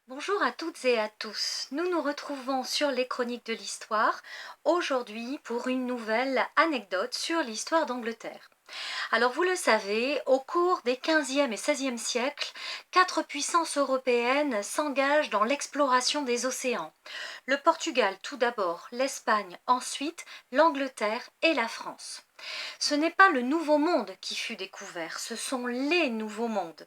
Bonjour à toutes et à tous. Nous nous retrouvons sur les Chroniques de l'Histoire aujourd'hui pour une nouvelle anecdote sur l'histoire d'Angleterre. Alors vous le savez, au cours des 15e et 16e siècles, quatre puissances européennes s'engagent dans l'exploration des océans. Le Portugal tout d'abord, l'Espagne ensuite, l'Angleterre et la France. Ce n'est pas le Nouveau Monde qui fut découvert, ce sont les Nouveaux Mondes.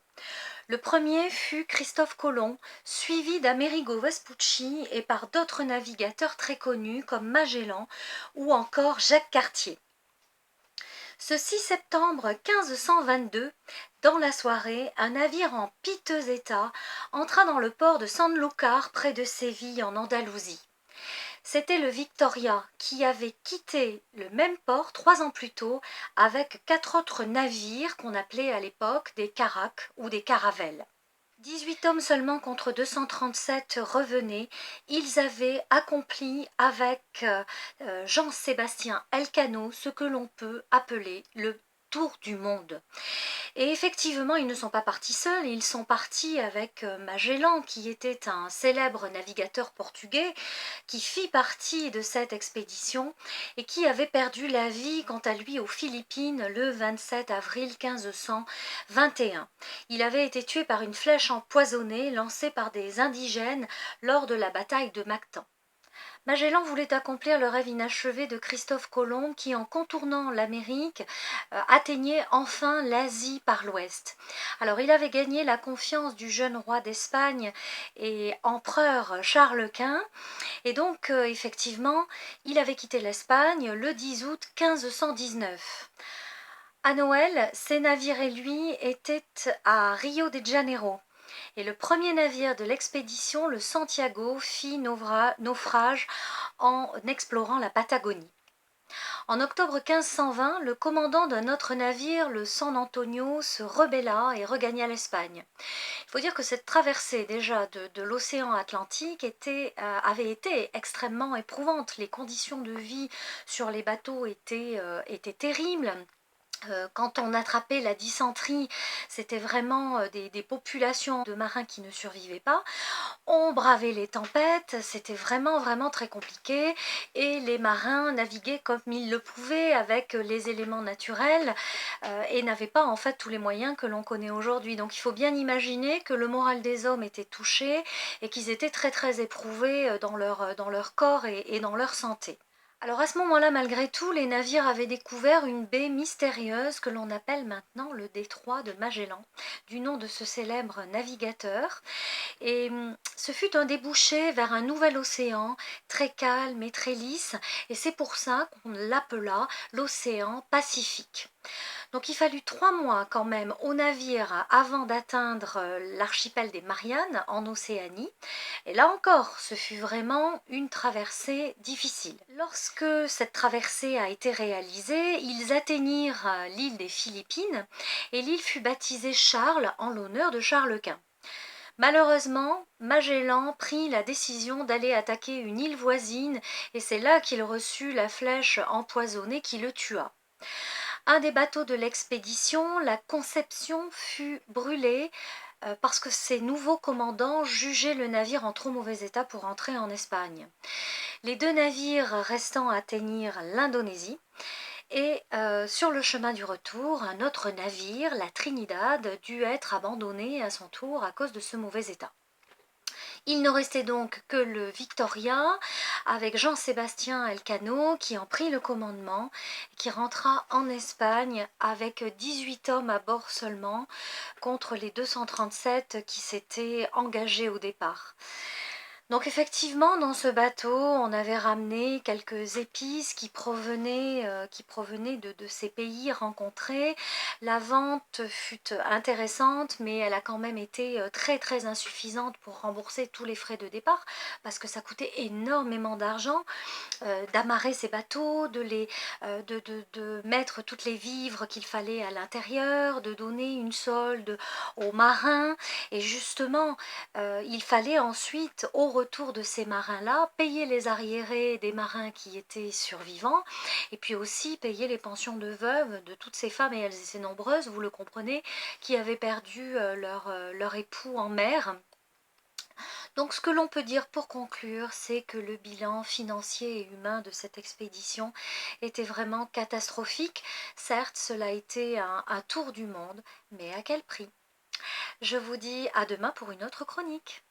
Le premier fut Christophe Colomb, suivi d'Amerigo Vespucci et par d'autres navigateurs très connus comme Magellan ou encore Jacques Cartier. Ce 6 septembre 1522, dans la soirée, un navire en piteux état entra dans le port de Sanlúcar près de Séville en Andalousie. C'était le Victoria qui avait quitté le même port 3 ans plus tôt avec 4 autres navires qu'on appelait à l'époque des caraques ou des caravelles. 18 hommes seulement contre 237 revenaient. Ils avaient accompli avec Jean-Sébastien Elcano ce que l'on peut appeler le tour du monde. Et effectivement, ils ne sont pas partis seuls, ils sont partis avec Magellan, qui était un célèbre navigateur portugais, qui fit partie de cette expédition et qui avait perdu la vie, quant à lui, aux Philippines le 27 avril 1521. Il avait été tué par une flèche empoisonnée lancée par des indigènes lors de la bataille de Mactan. Magellan voulait accomplir le rêve inachevé de Christophe Colomb qui, en contournant l'Amérique, atteignait enfin l'Asie par l'ouest. Alors il avait gagné la confiance du jeune roi d'Espagne et empereur Charles Quint, et donc effectivement, il avait quitté l'Espagne le 10 août 1519. À Noël, ses navires et lui étaient à Rio de Janeiro. Et le premier navire de l'expédition, le Santiago, fit naufrage en explorant la Patagonie. En octobre 1520, le commandant d'un autre navire, le San Antonio, se rebella et regagna l'Espagne. Il faut dire que cette traversée déjà de l'océan Atlantique avait été extrêmement éprouvante. Les conditions de vie sur les bateaux étaient terribles. Quand on attrapait la dysenterie, c'était vraiment des populations de marins qui ne survivaient pas. On bravait les tempêtes, c'était vraiment très compliqué et les marins naviguaient comme ils le pouvaient avec les éléments naturels et n'avaient pas en fait tous les moyens que l'on connaît aujourd'hui. Donc il faut bien imaginer que le moral des hommes était touché et qu'ils étaient très éprouvés dans leur corps et dans leur santé. Alors à ce moment-là, malgré tout, les navires avaient découvert une baie mystérieuse que l'on appelle maintenant le détroit de Magellan, du nom de ce célèbre navigateur. Et ce fut un débouché vers un nouvel océan, très calme et très lisse, et c'est pour ça qu'on l'appela l'océan Pacifique. Donc il fallut 3 mois quand même au navire avant d'atteindre l'archipel des Mariannes en Océanie. Et là encore, ce fut vraiment une traversée difficile. Lorsque cette traversée a été réalisée, ils atteignirent l'île des Philippines et l'île fut baptisée Charles en l'honneur de Charles Quint. Malheureusement, Magellan prit la décision d'aller attaquer une île voisine et c'est là qu'il reçut la flèche empoisonnée qui le tua. Un des bateaux de l'expédition, la Conception, fut brûlé parce que ses nouveaux commandants jugeaient le navire en trop mauvais état pour entrer en Espagne. Les 2 navires restants atteignirent l'Indonésie et sur le chemin du retour, un autre navire, la Trinidad, dut être abandonné à son tour à cause de ce mauvais état. Il ne restait donc que le Victoria avec Jean-Sébastien Elcano qui en prit le commandement et qui rentra en Espagne avec 18 hommes à bord seulement contre les 237 qui s'étaient engagés au départ. Donc effectivement, dans ce bateau, on avait ramené quelques épices qui provenaient de ces pays rencontrés. La vente fut intéressante, mais elle a quand même été très insuffisante pour rembourser tous les frais de départ, parce que ça coûtait énormément d'argent d'amarrer ces bateaux, de mettre toutes les vivres qu'il fallait à l'intérieur, de donner une solde aux marins. Et justement, il fallait ensuite, au retour de ces marins-là, payer les arriérés des marins qui étaient survivants, et puis aussi payer les pensions de veuves de toutes ces femmes, et elles étaient nombreuses, vous le comprenez, qui avaient perdu leur époux en mer. Donc ce que l'on peut dire pour conclure, c'est que le bilan financier et humain de cette expédition était vraiment catastrophique. Certes, cela a été un tour du monde, mais à quel prix? Je vous dis à demain pour une autre chronique.